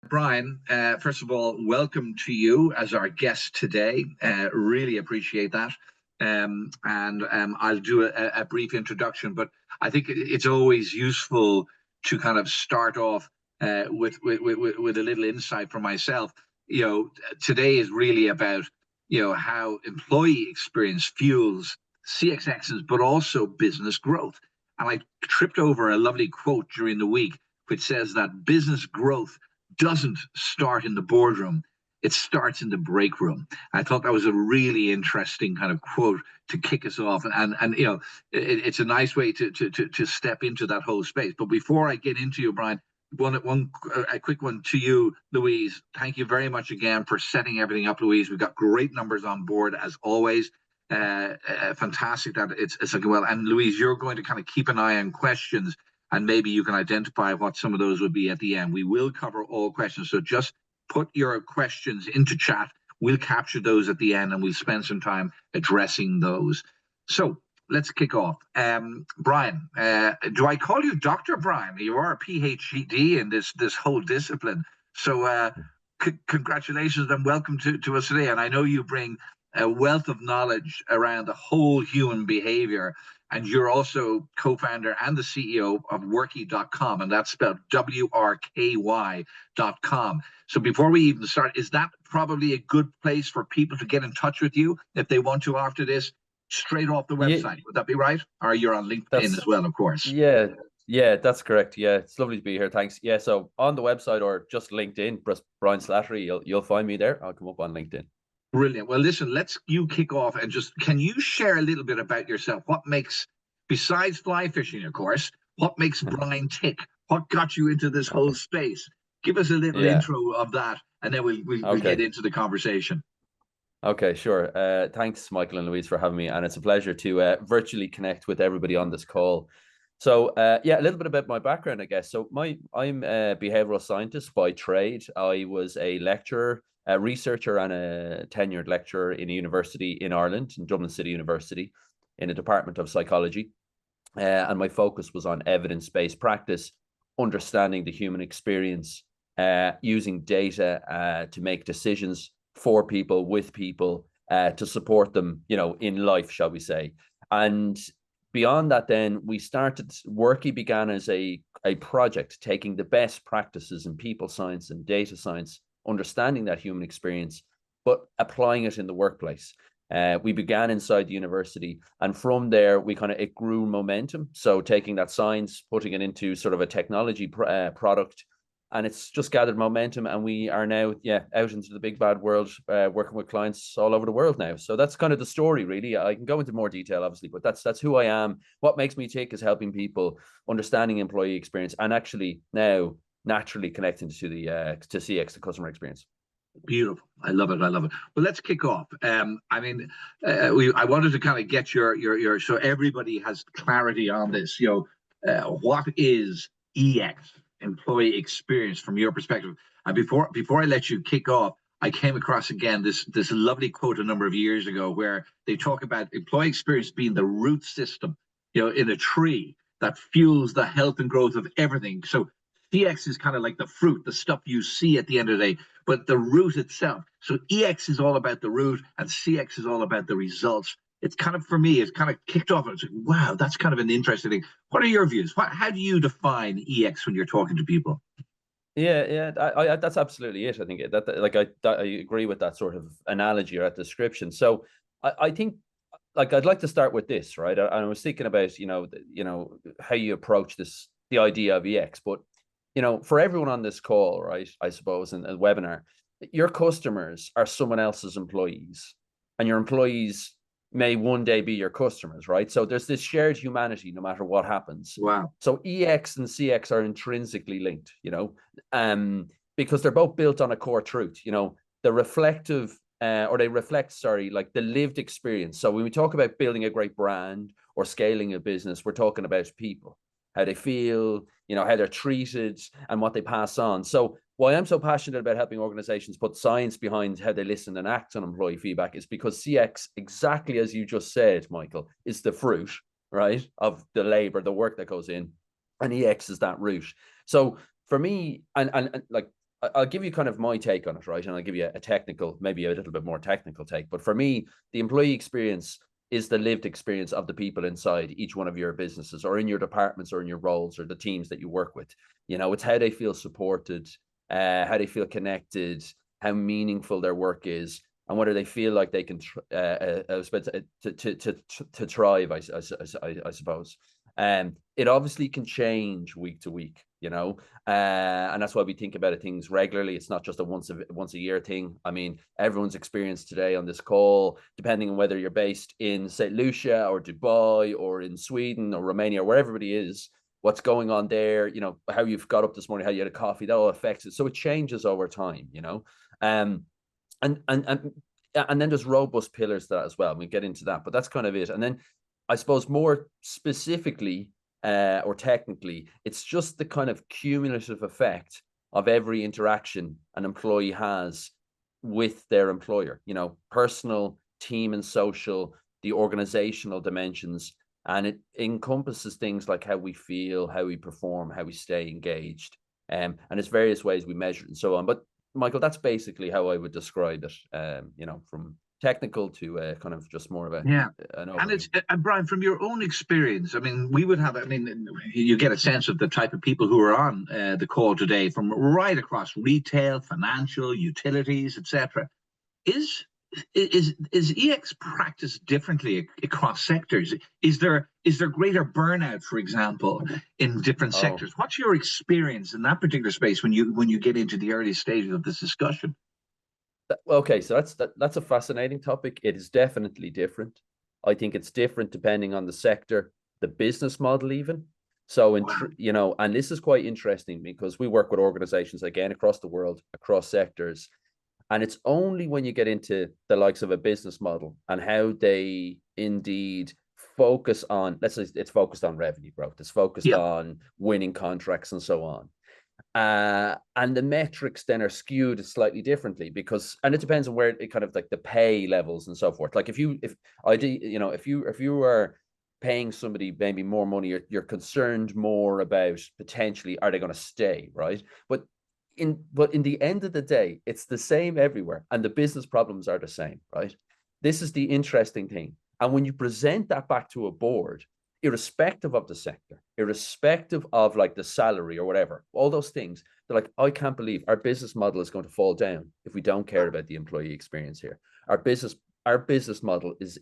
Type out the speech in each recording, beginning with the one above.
Brian, first of all, welcome to you as our guest today. Really appreciate that. I'll do a brief introduction, but I think it's always useful to kind of start off with a little insight for myself. Today is really about, how employee experience fuels CXXs, but also business growth. And I tripped over a lovely quote during the week, which says that business growth doesn't start in the boardroom. It starts in the break room. I thought that was a really interesting kind of quote to kick us off, it's a nice way to step into that whole space. But before I get into you, Brian, a quick one to you, Louise. Thank you very much again for setting everything up, Louise. We've got great numbers on board as always. Fantastic that it's like, well. And Louise, you're going to kind of keep an eye on questions, and maybe you can identify what some of those would be at the end. We will cover all questions, so just put your questions into chat. We'll capture those at the end, and we'll spend some time addressing those. So let's kick off. Brian, do I call you Dr. Brian? You are a PhD in this whole discipline. So congratulations and welcome to us today. And I know you bring a wealth of knowledge around the whole human behavior. And you're also co-founder and the CEO of Worky.com, and that's spelled WRKY.com. So before we even start, is that probably a good place for people to get in touch with you if they want to after this, straight off the website? Would that be right? Or you're on LinkedIn as well, of course. Yeah, that's correct. Yeah, it's lovely to be here. Thanks. Yeah, so on the website or just LinkedIn, Brian Slattery, you'll find me there. I'll come up on LinkedIn. Brilliant. Well, listen, you kick off and can you share a little bit about yourself? What makes, besides fly fishing, of course, what makes Brian tick? What got you into this whole space? Give us a little intro of that, and then we'll get into the conversation. Okay, sure. Thanks, Michael and Louise, for having me. And it's a pleasure to virtually connect with everybody on this call. So, a little bit about my background, I guess. So I'm a behavioral scientist by trade. I was a lecturer, a researcher and a tenured lecturer in a university in Ireland, in Dublin City University, in a department of psychology. And my focus was on evidence-based practice, understanding the human experience, using data to make decisions for people, with people, to support them, in life, shall we say. And beyond that, then Worky began as a project taking the best practices in people science and data science, understanding that human experience, but applying it in the workplace. We began inside the university, and from there it grew momentum. So taking that science, putting it into sort of a technology product, and it's just gathered momentum, and we are now out into the big bad world, working with clients all over the world now. So that's kind of the story, really. I can go into more detail, obviously, but that's who I am. What makes me tick is helping people, understanding employee experience, and actually now naturally connecting to to CX, the customer experience. Beautiful. I love it. Well, let's kick off. I wanted to kind of get your so everybody has clarity on this. What is EX, employee experience, from your perspective? And before I let you kick off, I came across again this lovely quote a number of years ago where they talk about employee experience being the root system, in a tree that fuels the health and growth of everything. So CX is kind of like the fruit, the stuff you see at the end of the day, but the root itself. So EX is all about the root, and CX is all about the results. It's kind of, for me, it's kind of kicked off. And it's like, wow, that's kind of an interesting thing. What are your views? How do you define EX when you're talking to people? Yeah, that's absolutely it. I think I agree with that sort of analogy or that description. So I think, I'd like to start with this, right? I was thinking about how you approach this, the idea of EX, but for everyone on this call, right, I suppose, in a webinar, your customers are someone else's employees, and your employees may one day be your customers, right? So there's this shared humanity no matter what happens. Wow. So EX and CX are intrinsically linked, because they're both built on a core truth, the reflective, they reflect, like the lived experience. So when we talk about building a great brand or scaling a business, we're talking about people, how they feel, how they're treated, and what they pass on. So why I'm so passionate about helping organizations put science behind how they listen and act on employee feedback is because CX, exactly as you just said, Michael, is the fruit, right, of the labor, the work that goes in, and EX is that root. So for me, and like I'll give you kind of my take on it, right? And I'll give you a technical, maybe a little bit more technical take. But for me, the employee experience is the lived experience of the people inside each one of your businesses, or in your departments, or in your roles, or the teams that you work with. It's how they feel supported, how they feel connected, how meaningful their work is, and whether they feel like they can to thrive, I suppose. It obviously can change week to week, and that's why we think about things regularly. It's not just a once a year thing. I mean, everyone's experience today on this call, depending on whether you're based in St. Lucia or Dubai or in Sweden or Romania or where everybody is, what's going on there, how you've got up this morning, how you had a coffee, that all affects it. So it changes over time, and then there's robust pillars to that as well. We get into that, but that's kind of it. And then I suppose more specifically, or technically, it's just the kind of cumulative effect of every interaction an employee has with their employer, personal, team and social, the organizational dimensions. And it encompasses things like how we feel, how we perform, how we stay engaged. And there's various ways we measure it and so on. But Michael, that's basically how I would describe it, from technical to kind of just more of an overview. And Brian, from your own experience, I mean, you get a sense of the type of people who are on the call today from right across retail, financial, utilities, etc. Is EX practiced differently across sectors? Is there greater burnout, for example, in different sectors? What's your experience in that particular space when you get into the early stages of this discussion? Okay, so that's a fascinating topic. It is definitely different. I think it's different depending on the sector, the business model even. So and this is quite interesting because we work with organizations again across the world, across sectors. And it's only when you get into the likes of a business model and how they indeed focus on, let's say it's focused on revenue growth, it's focused on winning contracts and so on. And the metrics then are skewed slightly differently and it depends on where it kind of like the pay levels and so forth. Like if you are paying somebody maybe more money, you're concerned more about potentially, are they going to stay, right? But in the end of the day, it's the same everywhere, and the business problems are the same, right? This is the interesting thing. And when you present that back to a board, irrespective of the sector, irrespective of like the salary or whatever, all those things, they're like, I can't believe our business model is going to fall down if we don't care about the employee experience here. Our business model is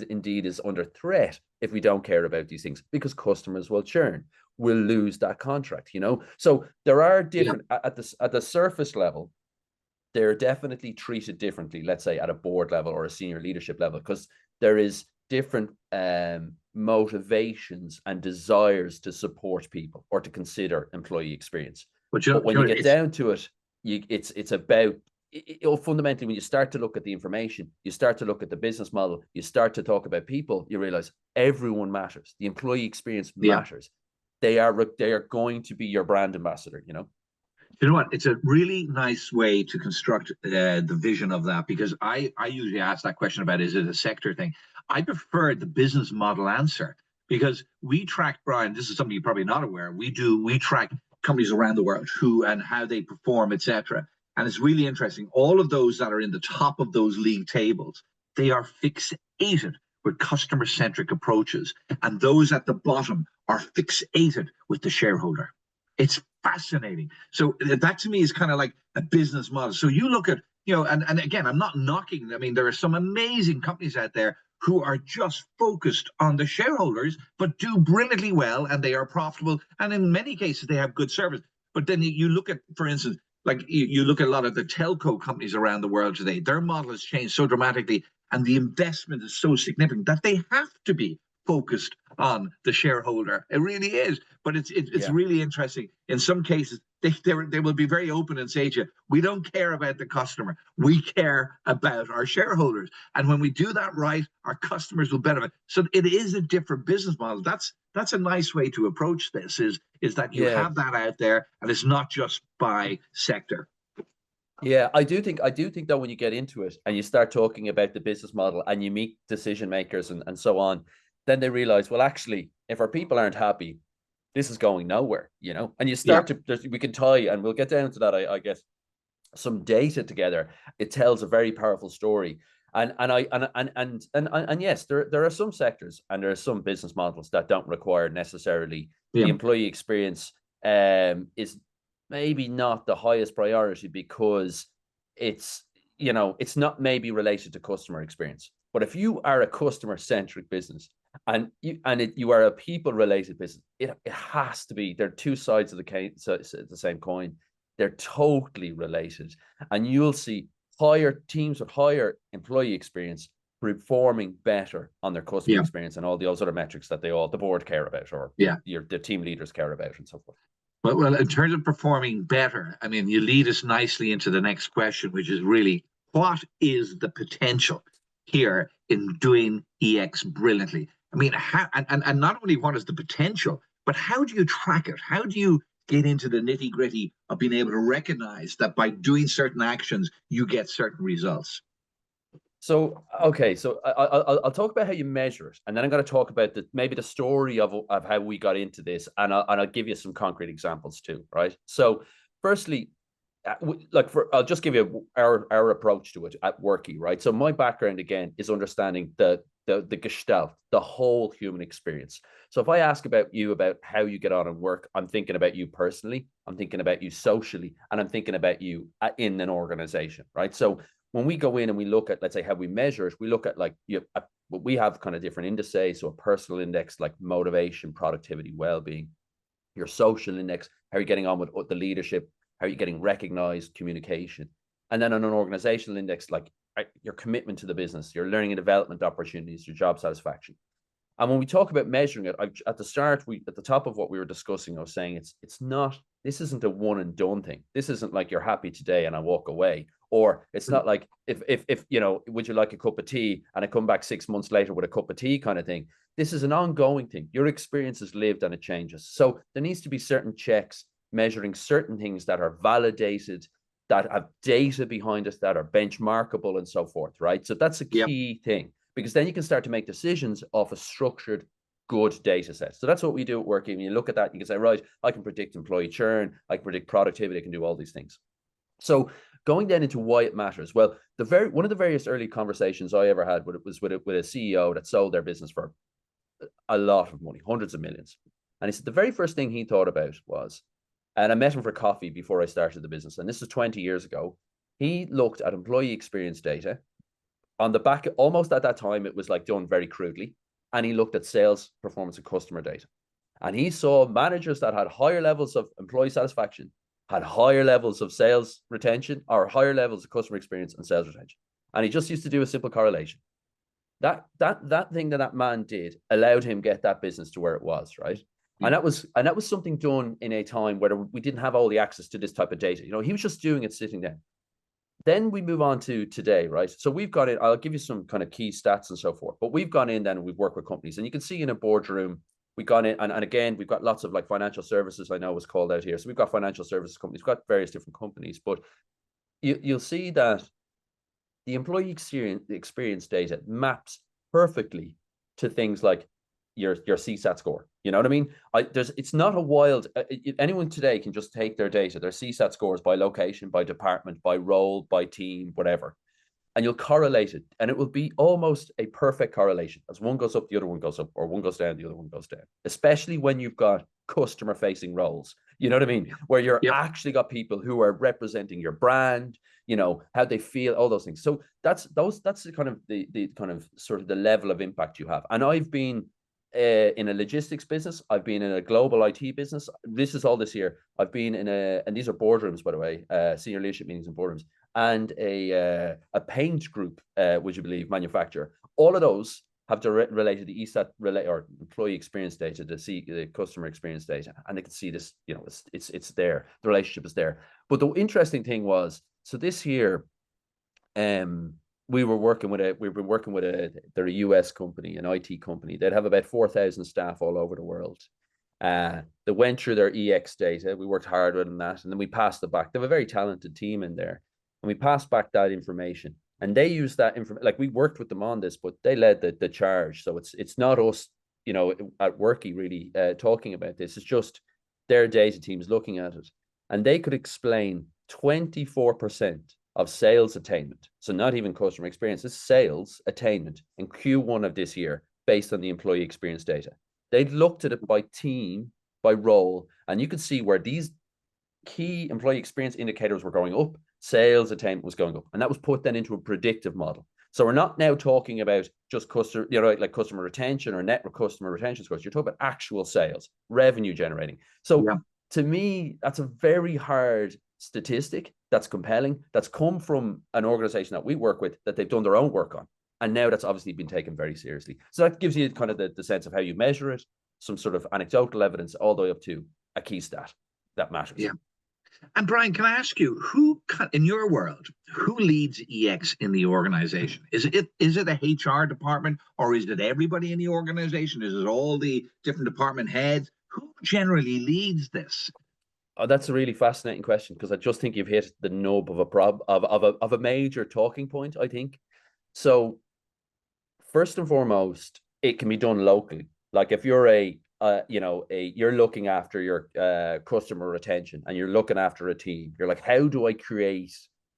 indeed under threat if we don't care about these things, because customers will churn, will lose that contract, So there are different at the surface level. They're definitely treated differently, let's say at a board level or a senior leadership level, because there is different motivations and desires to support people or to consider employee experience. But when you get down to it, it's about fundamentally, when you start to look at the information, you start to look at the business model, you start to talk about people, you realize everyone matters. The employee experience matters. They are going to be your brand ambassador, You know what? It's a really nice way to construct the vision of that, because I usually ask that question about, is it a sector thing? I prefer the business model answer, because we track, Brian, this is something you're probably not aware. We track companies around the world who and how they perform, etc. And it's really interesting. All of those that are in the top of those league tables, they are fixated with customer-centric approaches. And those at the bottom are fixated with the shareholder. It's fascinating. So that to me is kind of like a business model. So you look at, and again, I'm not knocking. I mean, there are some amazing companies out there who are just focused on the shareholders, but do brilliantly well, and they are profitable. And in many cases, they have good service. But then you look at, for instance, like you look at a lot of the telco companies around the world today, their model has changed so dramatically, and the investment is so significant that they have to be focused on the shareholder. It really is. But it's really interesting. In some cases, they will be very open and say to you, we don't care about the customer. We care about our shareholders. And when we do that right, our customers will benefit. So it is a different business model. That's a nice way to approach this, is that you have that out there, and it's not just by sector. Yeah, I do think that when you get into it and you start talking about the business model and you meet decision makers and so on, then they realize, well, actually, if our people aren't happy, this is going nowhere, you know. And you Yeah. start to, we can tie, and we'll get down to that, I guess, some data together. It tells a very powerful story. And yes, there are some sectors and there are some business models that don't require necessarily Yeah. the employee experience is maybe not the highest priority, because it's, you know, it's not maybe related to customer experience. But if you are a customer centric business and you are a people related business, it has to be. They're two sides of the same coin. They're totally related, and you'll see higher teams with higher employee experience performing better on their customer Yeah. experience and all those other metrics that the board care about, or Yeah. the team leaders care about, and so forth. Well, in terms of performing better, I mean, you lead us nicely into the next question, which is really, what is the potential here in doing EX brilliantly? I mean, how, and not only what is the potential, but how do you track it? How do you get into the nitty gritty of being able to recognize that by doing certain actions, you get certain results? So, okay, so I'll talk about how you measure it, and then I'm going to talk about maybe the story of how we got into this, and I'll give you some concrete examples too, right? So, firstly, I'll just give you our approach to it at Worky, right? So my background again is understanding the gestalt, the whole human experience. So if I ask about you, about how you get on and work, I'm thinking about you personally, I'm thinking about you socially, and I'm thinking about you in an organization, right? So when we go in and we look at, let's say, how we measure it, we look at we have kind of different indices. So a personal index like motivation, productivity, well-being. Your social index, how are you getting on with the leadership? How are you getting recognized? Communication. And then on an organizational index, like your commitment to the business, your learning and development opportunities, your job satisfaction. And when we talk about measuring it, at the start, at the top of what we were discussing, I was saying it's not, this isn't a one and done thing. This isn't like you're happy today and I walk away. Or it's not like if you know, would you like a cup of tea, and I come back 6 months later with a cup of tea kind of thing. This is an ongoing thing. Your experience is lived and it changes. So there needs to be certain checks measuring certain things that are validated, that have data behind us, that are benchmarkable and so forth, right? So that's a key thing, because then you can start to make decisions off a structured, good data set. So that's what we do at Worky. When you look at that, you can say, right, I can predict employee churn, I can predict productivity, I can do all these things. So going then into why it matters. Well, one of the various early conversations I ever had was with a CEO that sold their business for a lot of money, hundreds of millions. And he said the very first thing he thought about was, and I met him for coffee before I started the business, and this is 20 years ago. He looked at employee experience data on the back, almost at that time, it was like done very crudely. And he looked at sales performance and customer data. And he saw managers that had higher levels of employee satisfaction, had higher levels of sales retention, or higher levels of customer experience and sales retention. And he just used to do a simple correlation. That thing that man did allowed him get that business to where it was, right? And that was something done in a time where we didn't have all the access to this type of data. You know, he was just doing it sitting there. Then we move on to today, right? So we've got it. I'll give you some kind of key stats and so forth. But we've gone in then and we've worked with companies, and you can see in a boardroom, we've gone in, and again, we've got lots of like financial services. I know was called out here. So we've got financial services companies, we've got various different companies, but you'll see that the employee experience data maps perfectly to things like your CSAT score. You know what I mean? It's not a wild. Anyone today can just take their data, their CSAT scores by location, by department, by role, by team, whatever, and you'll correlate it, and it will be almost a perfect correlation. As one goes up, the other one goes up, or one goes down, the other one goes down. Especially when you've got customer-facing roles. You know what I mean? Where you're actually got people who are representing your brand. You know how they feel, all those things. So that's the kind of the kind of sort of the level of impact you have. And I've been in a logistics business. I've been in a global IT business. This is all this year. I've been in and these are boardrooms, by the way, senior leadership meetings and boardrooms, and a paint group, would you believe, manufacturer. All of those have related the ESAT or employee experience data to see the customer experience data, and they can see this. You know, it's there. The relationship is there. But the interesting thing was, so this year, we've been working with they're a US company, an IT company. They'd have about 4,000 staff all over the world. They went through their EX data. We worked harder on that, and then we passed it back. They have a very talented team in there, and we passed back that information. And they use that information. Like, we worked with them on this, but they led the charge. So it's not us at Worky really talking about this. It's just their data teams looking at it, and they could explain 24% of sales attainment. So not even customer experience, it's sales attainment in Q1 of this year based on the employee experience data. They'd looked at it by team, by role, and you could see where these key employee experience indicators were going up, sales attainment was going up, and that was put then into a predictive model. So we're not now talking about just customer, like customer retention or net customer retention scores. You're talking about actual sales, revenue generating. So to me, that's a very hard statistic. That's compelling. That's come from an organization that we work with that they've done their own work on. And now that's obviously been taken very seriously. So that gives you kind of the sense of how you measure it, some sort of anecdotal evidence, all the way up to a key stat that matters. Yeah. And Brian, can I ask you, in your world, who leads EX in the organization? Is it a HR department, or is it everybody in the organization? Is it all the different department heads? Who generally leads this? Oh, that's a really fascinating question, because I just think you've hit the nub of a major talking point, I think. So first and foremost, it can be done locally. Like if you're you're looking after your customer retention and you're looking after a team, you're like, how do I create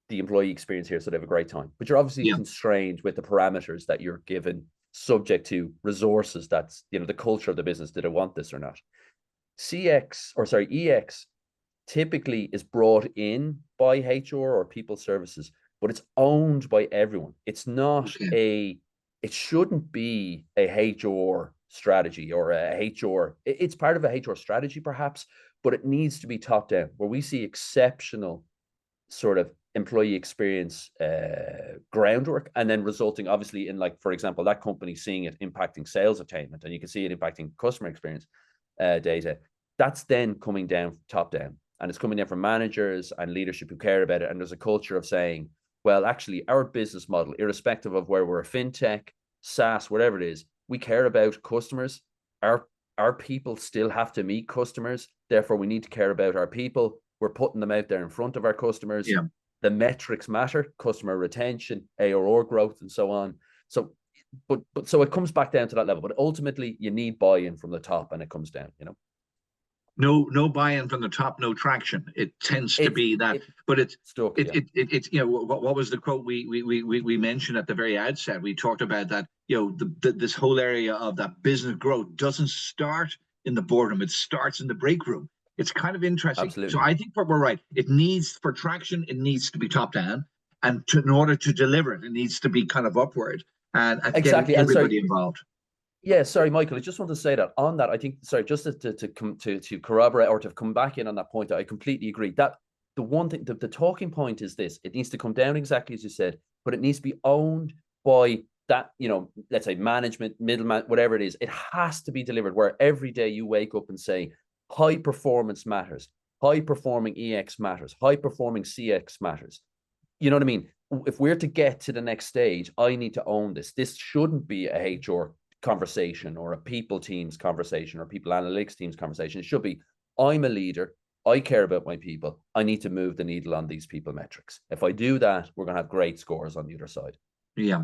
the employee experience here so they have a great time? But you're obviously constrained with the parameters that you're given, subject to resources. That's, the culture of the business. Did I want this or not? EX typically is brought in by HR or people services, but it's owned by everyone. It's not it shouldn't be a HR strategy or it's part of a HR strategy perhaps, but it needs to be top down, where we see exceptional sort of employee experience groundwork, and then resulting obviously in, like, for example, that company seeing it impacting sales attainment, and you can see it impacting customer experience data. That's then coming down top down, and it's coming down from managers and leadership who care about it. And there's a culture of saying, well, actually, our business model, irrespective of where we're a fintech, SaaS, whatever it is, we care about customers. Our people still have to meet customers. Therefore, we need to care about our people. We're putting them out there in front of our customers. Yeah. The metrics matter: customer retention, ARR growth, and so on. So, so it comes back down to that level. But ultimately, you need buy-in from the top, and it comes down. No buy-in from the top, no traction. It tends to be that, but it's stuck. It's what was the quote we mentioned at the very outset? We talked about that, this whole area of that business growth doesn't start in the boardroom; it starts in the break room. It's kind of interesting. Absolutely. So I think we're right. It needs, for traction, it needs to be top down, and in order to deliver it, it needs to be kind of upward and exactly. getting everybody involved. Yeah, sorry, Michael. I just want to say that on that, I think, sorry, just to corroborate or to come back in on that point, I completely agree. That the one thing, the talking point is this: it needs to come down exactly as you said, but it needs to be owned by that, let's say management, middleman, whatever it is. It has to be delivered where every day you wake up and say, high performance matters, high performing EX matters, high performing CX matters. You know what I mean? If we're to get to the next stage, I need to own this. This shouldn't be a HR conversation or a people teams conversation or people analytics teams conversation. It should be, I'm a leader, I care about my people, I need to move the needle on these people metrics. If I do that, we're going to have great scores on the other side. Yeah.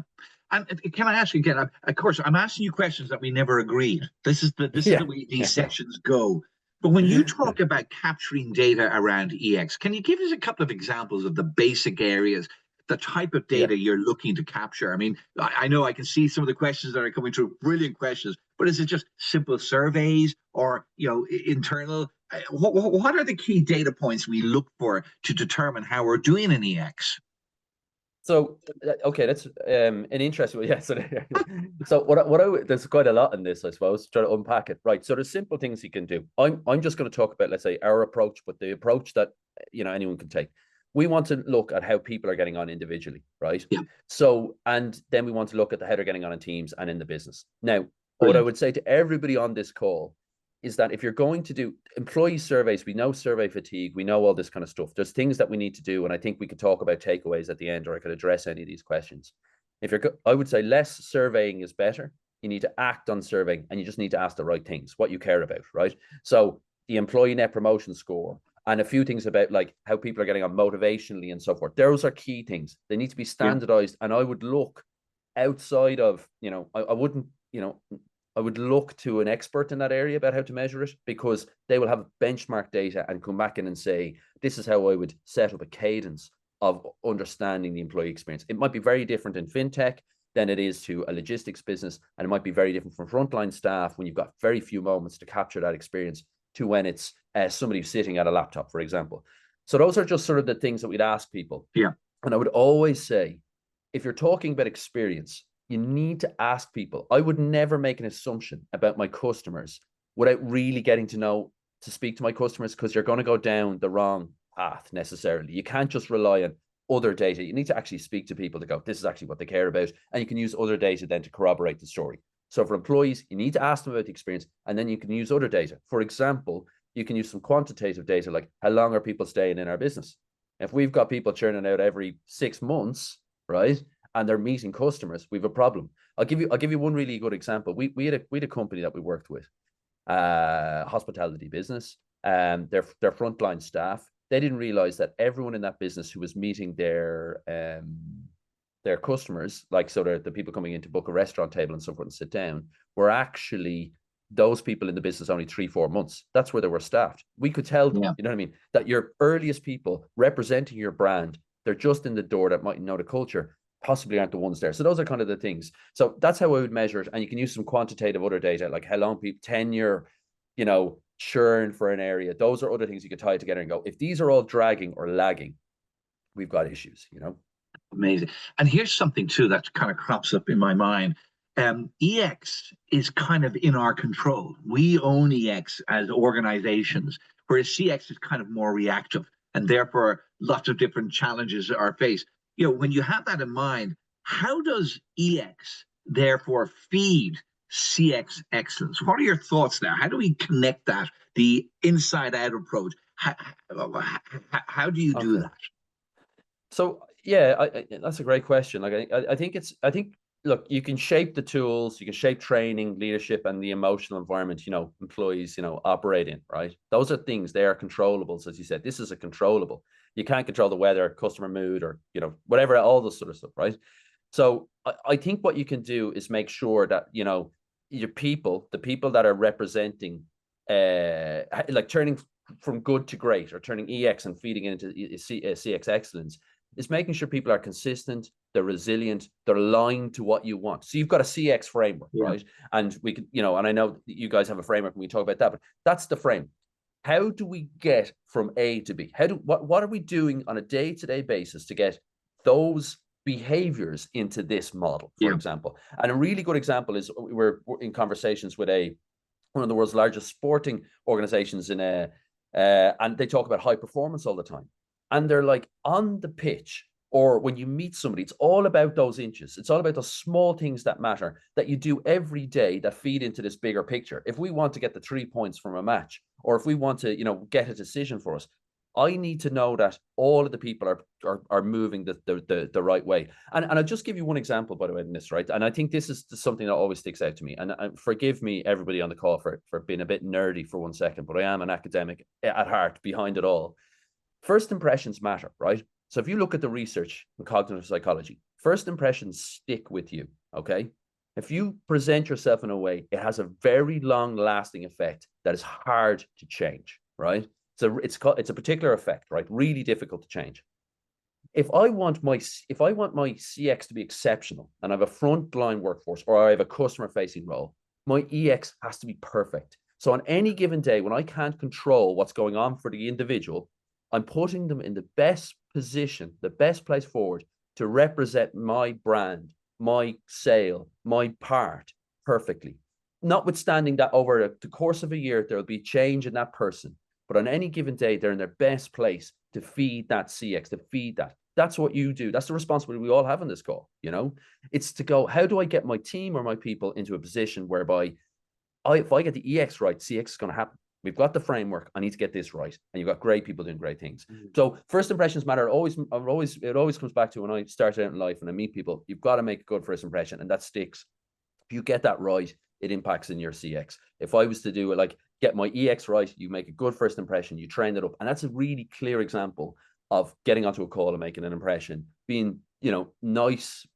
And can I ask you again? Of course, I'm asking you questions that we never agreed. This is the way these sessions go. But when you talk about capturing data around EX, can you give us a couple of examples of the basic areas, the type of data you're looking to capture? I mean, I know I can see some of the questions that are coming through, brilliant questions, but is it just simple surveys or, internal? What are the key data points we look for to determine how we're doing in EX? So, okay, that's an interesting one. Yeah. So there's quite a lot in this, I suppose, try to unpack it. Right. So there's simple things you can do. I'm just going to talk about, let's say, our approach, but the approach that, anyone can take. We want to look at how people are getting on individually, right? Yeah. So, and then we want to look at how they're getting on in teams and in the business. Now, what I would say to everybody on this call is that if you're going to do employee surveys, we know survey fatigue, we know all this kind of stuff. There's things that we need to do, and I think we could talk about takeaways at the end, or I could address any of these questions. I would say less surveying is better. You need to act on surveying, and you just need to ask the right things, what you care about, right? So the employee net promotion score, and a few things about like how people are getting on motivationally and so forth. Those are key things. They need to be standardized. And I would look outside of, I wouldn't, I would look to an expert in that area about how to measure it, because they will have benchmark data and come back in and say, this is how I would set up a cadence of understanding the employee experience. It might be very different in fintech than it is to a logistics business, and it might be very different from frontline staff when you've got very few moments to capture that experience to when it's somebody sitting at a laptop, for example. So those are just sort of the things that we'd ask people. Yeah. And I would always say, if you're talking about experience, you need to ask people. I would never make an assumption about my customers without really getting to know, to speak to my customers, because you're going to go down the wrong path necessarily. You can't just rely on other data. You need to actually speak to people to go, this is actually what they care about. And you can use other data then to corroborate the story. So for employees, you need to ask them about the experience, and then you can use other data. For example, you can use some quantitative data, like how long are people staying in our business? If we've got people churning out every 6 months, right, and they're meeting customers, we have a problem. I'll give you one really good example. We had a company that we worked with, hospitality business, their frontline staff. They didn't realize that everyone in that business who was meeting their customers, like so the people coming in to book a restaurant table and so forth and sit down, were actually those people in the business only 3-4 months. That's where they were staffed. We could tell them, you know what I mean, that your earliest people representing your brand, they're just in the door, that might know the culture, possibly aren't the ones there. So those are kind of the things. So that's how I would measure it. And you can use some quantitative other data, like how long people tenure, churn for an area. Those are other things you could tie together and go, if these are all dragging or lagging, we've got issues, Amazing. And here's something too that kind of crops up in my mind. EX is kind of in our control. We own EX as organizations, whereas CX is kind of more reactive, and therefore lots of different challenges are faced. When you have that in mind, how does EX therefore feed CX excellence? What are your thoughts there? How do we connect that, the inside out approach? How do you do that? So yeah, that's a great question. Like I think look, you can shape the tools, you can shape training, leadership, and the emotional environment, employees, operate in, right? Those are things, they are controllables, as you said. This is a controllable. You can't control the weather, customer mood, or, whatever, all this sort of stuff, right? So I think what you can do is make sure that, your people, the people that are representing, like turning from good to great, or turning EX and feeding it into CX excellence, is making sure people are consistent, they're resilient, they're aligned to what you want. So you've got a CX framework, right? And we could, and I know you guys have a framework and we talk about that, but that's the frame. How do we get from A to B? What are we doing on a day-to-day basis to get those behaviors into this model, for example? And a really good example is we're in conversations with one of the world's largest sporting organizations and they talk about high performance all the time. And they're like, on the pitch, or when you meet somebody, it's all about those inches. It's all about those small things that matter, that you do every day, that feed into this bigger picture. If we want to get the 3 points from a match, or if we want to, get a decision for us, I need to know that all of the people are moving the right way. And I'll just give you one example, by the way, in this, right? And I think this is something that always sticks out to me. And forgive me, everybody on the call, for being a bit nerdy for 1 second, but I am an academic at heart behind it all. First impressions matter, right? So if you look at the research in cognitive psychology, first impressions stick with you, okay? If you present yourself in a way, it has a very long lasting effect that is hard to change, right? So it's a particular effect, right? Really difficult to change. If I want my CX to be exceptional, and I have a frontline workforce, or I have a customer facing role, my EX has to be perfect. So on any given day, when I can't control what's going on for the individual, I'm putting them in the best position, the best place forward to represent my brand, my sale, my part perfectly. Notwithstanding that over the course of a year, there'll be change in that person. But on any given day, they're in their best place to feed that CX, to feed that. That's what you do. That's the responsibility we all have in this call. It's to go, how do I get my team or my people into a position whereby if I get the EX right, CX is going to happen. We've got the framework. I need to get this right. And you've got great people doing great things. So first impressions matter. It always comes back to when I started out in life and I meet people, you've got to make a good first impression, and that sticks. If you get that right, it impacts in your CX. If I was to do it, like get my EX right, you make a good first impression, you train it up. And that's a really clear example of getting onto a call and making an impression, being, nice,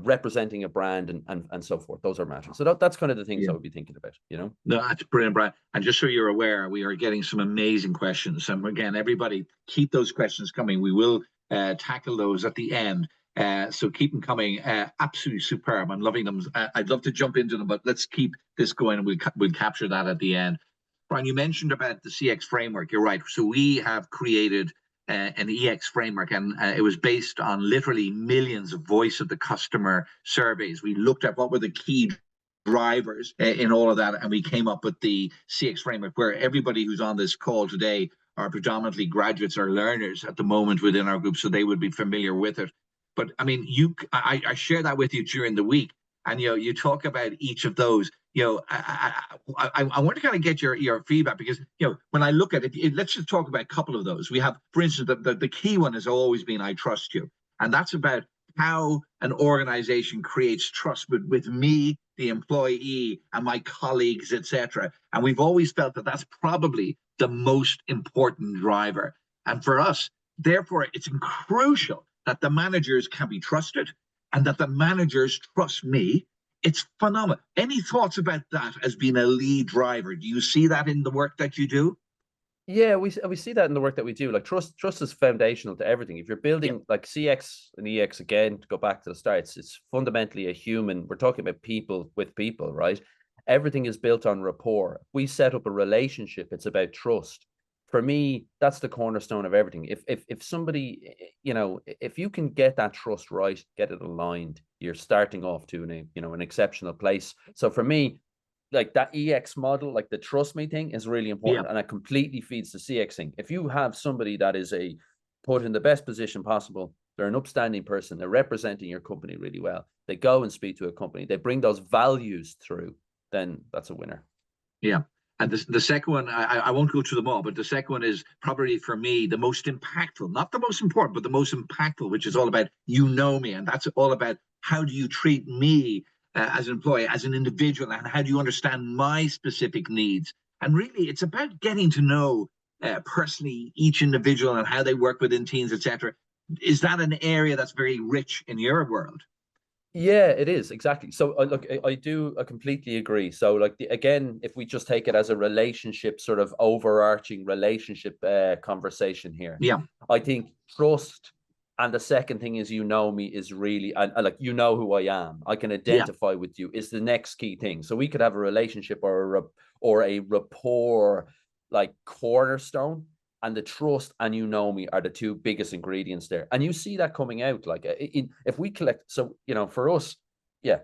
representing a brand and so forth. Those are matters. So that's kind of the things I would be thinking about, No, that's brilliant, Brian. And just so you're aware, we are getting some amazing questions. And again, everybody, keep those questions coming. We will tackle those at the end. So keep them coming. Absolutely superb. I'm loving them. I'd love to jump into them, but let's keep this going, and we'll capture that at the end. Brian, you mentioned about the CX framework. You're right. So we have created an EX framework, and it was based on literally millions of voice of the customer surveys. We looked at what were the key drivers in all of that, and we came up with the CX framework, where everybody who's on this call today are predominantly graduates or learners at the moment within our group, so they would be familiar with it. But I mean, I share that with you during the week, and you talk about each of those. I want to kind of get your feedback, because when I look at it, let's just talk about a couple of those. We have, for instance, the key one has always been "I trust you," and that's about how an organization creates trust with me, the employee, and my colleagues, etc. And we've always felt that that's probably the most important driver. And for us, therefore, it's crucial that the managers can be trusted and that the managers trust me. It's phenomenal. Any thoughts about that as being a lead driver? Do you see that in the work that you do? Yeah, we see that in the work that we do. Like trust is foundational to everything. If you're building like CX and EX, again, to go back to the start, it's fundamentally a human. We're talking about people with people, right? Everything is built on rapport. We set up a relationship, it's about trust. For me, that's the cornerstone of everything. If somebody, if you can get that trust right, get it aligned, you're starting off to an exceptional place. So for me, like that EX model, like the trust me thing, is really important, and it completely feeds the CX thing. If you have somebody that is put in the best position possible, they're an upstanding person, they're representing your company really well, they go and speak to a company, they bring those values through, then that's a winner. Yeah. And the second one, I won't go through them all, but the second one is probably for me the most impactful, not the most important, but the most impactful, which is all about me. And that's all about how do you treat me as an employee, as an individual, and how do you understand my specific needs? And really, it's about getting to know personally each individual and how they work within teams, etc. Is that an area that's very rich in your world? Yeah, it is, exactly. So look, I completely agree. So like again, if we just take it as a relationship, sort of overarching relationship conversation here, I think trust, and the second thing is me is really, and like who I am, I can identify with you, is the next key thing. So we could have a relationship or a rapport, like cornerstone, and the trust and me are the two biggest ingredients there. And you see that coming out, like if we collect, so for us,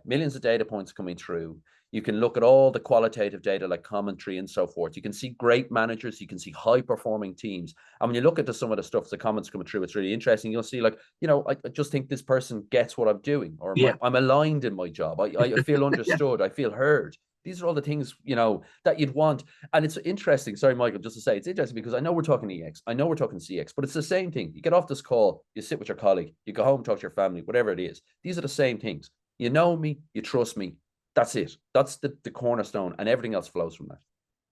millions of data points coming through. You can look at all the qualitative data like commentary and so forth. You can see great managers, you can see high performing teams. And when you look at some of the stuff, the comments coming through, it's really interesting. You'll see like, I just think this person gets what I'm doing, or I'm aligned in my job. I feel understood. I feel heard. These are all the things, that you'd want. And it's interesting. Sorry, Michael, just to say, it's interesting because I know we're talking EX, I know we're talking CX, but it's the same thing. You get off this call, you sit with your colleague, you go home, talk to your family, whatever it is. These are the same things. You know me, you trust me. That's it. That's the cornerstone, and everything else flows from that.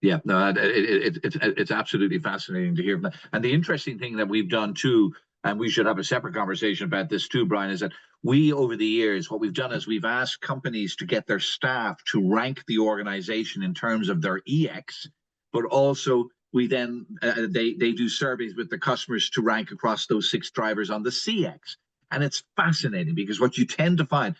Yeah, no, it's absolutely fascinating to hear. And the interesting thing that we've done too, and we should have a separate conversation about this too, Brian, is that we, over the years, what we've done is we've asked companies to get their staff to rank the organization in terms of their EX, but also we then they do surveys with the customers to rank across those 6 drivers on the CX. And it's fascinating because what you tend to find,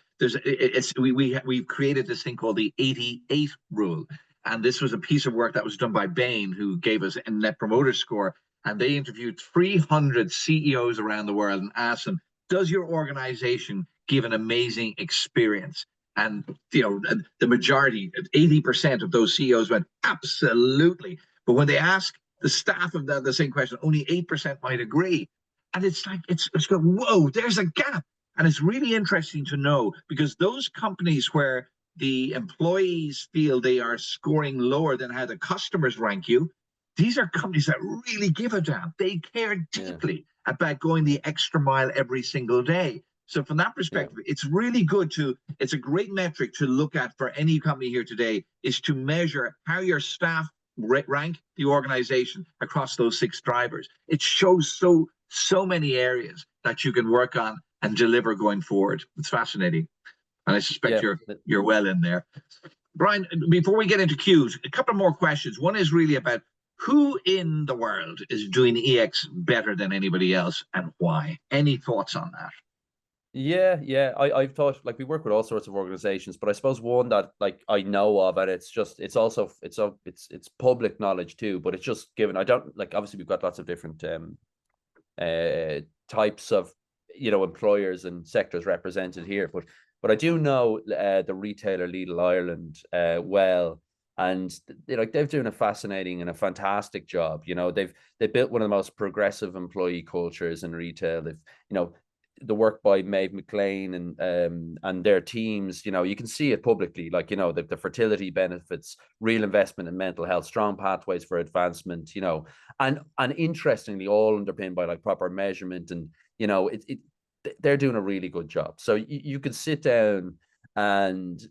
we've created this thing called the 88 rule. And this was a piece of work that was done by Bain, who gave us a net promoter score. And they interviewed 300 CEOs around the world and asked them, does your organization give an amazing experience? And, the majority, 80% of those CEOs went, absolutely. But when they ask the staff of the same question, only 8% might agree. And it's like, it's going, whoa, there's a gap. And it's really interesting to know, because those companies where the employees feel they are scoring lower than how the customers rank you, these are companies that really give a damn. They care deeply about going the extra mile every single day. So from that perspective, it's really good it's a great metric to look at for any company here today, is to measure how your staff rank the organization across those 6 drivers. It shows so many areas that you can work on. and deliver going forward. It's fascinating, and I suspect Yeah. you're well in there. Brian, before we get into cues, a couple more questions. One is really about who in the world is doing EX better than anybody else and why? Any thoughts on that? Yeah. I've thought, like, we work with all sorts of organizations, but I suppose one that, like, I know of, and it's public knowledge too, but it's just given, I don't, like, obviously we've got lots of different types of, employers and sectors represented here, but I do know the retailer Lidl Ireland well, and they're doing a fascinating and a fantastic job. They built one of the most progressive employee cultures in retail. They've, the work by Maeve McLean and their teams, you can see it publicly, like, the fertility benefits, real investment in mental health, strong pathways for advancement, and interestingly, all underpinned by like proper measurement, and they're doing a really good job. So you could sit down and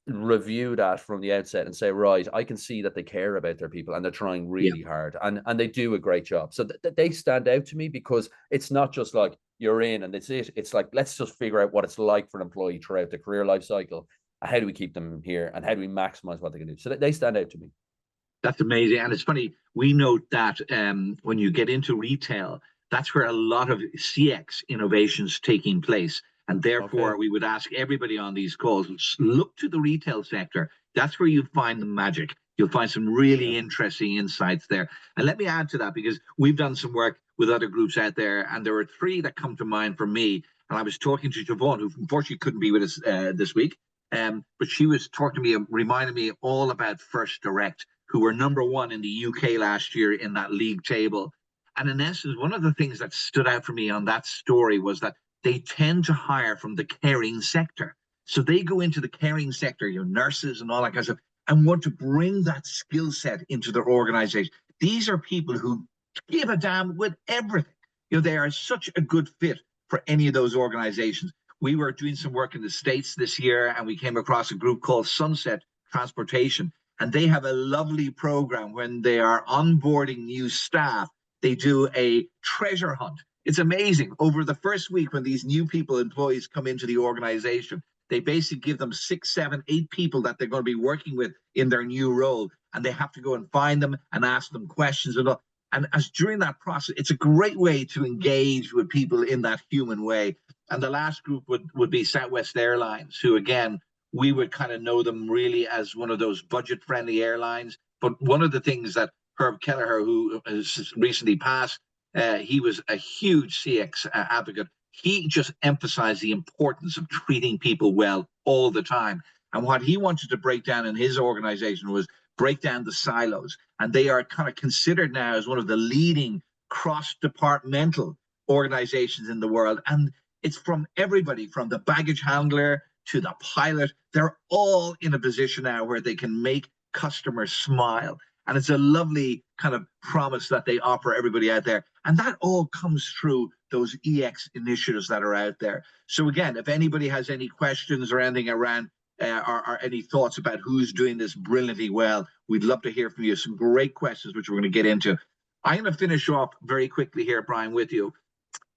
review that from the outset and say, right, I can see that they care about their people and they're trying really hard, and they do a great job. So they stand out to me, because it's not just like you're in and that's it. It's like, let's just figure out what it's like for an employee throughout the career life cycle. How do we keep them here, and how do we maximize what they can do? So they stand out to me. That's amazing. And it's funny, we note that when you get into retail, that's where a lot of CX innovations taking place. And therefore, Okay. we would ask everybody on these calls, look to the retail sector. That's where you find the magic. You'll find some really Yeah. interesting insights there. And let me add to that, because we've done some work with other groups out there, and there were three that come to mind for me. And I was talking to Siobhan, who unfortunately couldn't be with us this week. But she was talking to me, reminding me all about First Direct, who were number one in the UK last year in that league table. And in essence, one of the things that stood out for me on that story was that they tend to hire from the caring sector. So they go into the caring sector, nurses and all that kind of stuff, and want to bring that skill set into their organization. These are people who give a damn with everything. They are such a good fit for any of those organizations. We were doing some work in the States this year, and we came across a group called Sunset Transportation, and they have a lovely program. When they are onboarding new staff, they do a treasure hunt. It's amazing. Over the first week, when these new employees come into the organization, they basically give them 6, 7, 8 people that they're going to be working with in their new role, and they have to go and find them and ask them questions and all. And as during that process, it's a great way to engage with people in that human way. And the last group would be Southwest Airlines, who, again, we would kind of know them really as one of those budget-friendly airlines. But one of the things that Herb Kelleher, who has recently passed, he was a huge CX advocate. He just emphasized the importance of treating people well all the time. And what he wanted to break down in his organization was break down the silos. And they are kind of considered now as one of the leading cross-departmental organizations in the world. And it's from everybody, from the baggage handler to the pilot. They're all in a position now where they can make customers smile. And it's a lovely kind of promise that they offer everybody out there. And that all comes through those EX initiatives that are out there. So again, if anybody has any questions or anything around or any thoughts about who's doing this brilliantly well, we'd love to hear from you. Some great questions, which we're going to get into. I'm going to finish off very quickly here, Brian, with you.